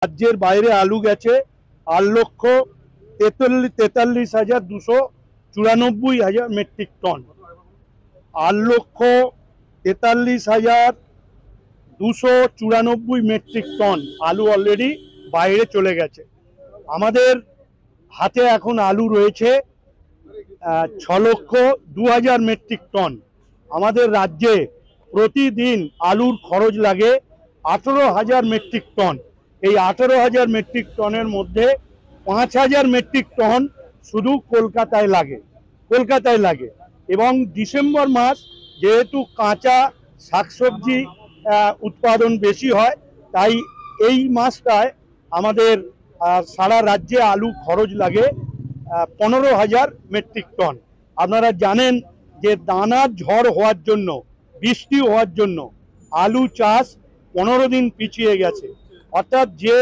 রাজ্যের বাইরে আলু গেছে 8,43,294 মেট্রিক টন। 8,43,294 মেট্রিক টন আলু অলরেডি বাইরে চলে গেছে। আমাদের হাতে এখন আলু রয়েছে 6,02,000 মেট্রিক টন। আমাদের রাজ্যে প্রতিদিন আলুর খরচ লাগে 18,000 মেট্রিক টন। এই 18,000 মেট্রিক টনের মধ্যে 5,000 মেট্রিক টন শুধু কলকাতায় লাগে। এবং ডিসেম্বর মাস যেহেতু কাঁচা শাকসবজি উৎপাদন বেশি হয়, তাই এই মাসটায় আমাদের সারা রাজ্যে আলু খরচ লাগে 15,000 মেট্রিক টন। আপনারা জানেন যে দানার ঝড় হওয়ার জন্য, বৃষ্টি হওয়ার জন্য আলু চাষ 15 দিন পিছিয়ে গেছে। অর্থাৎ যে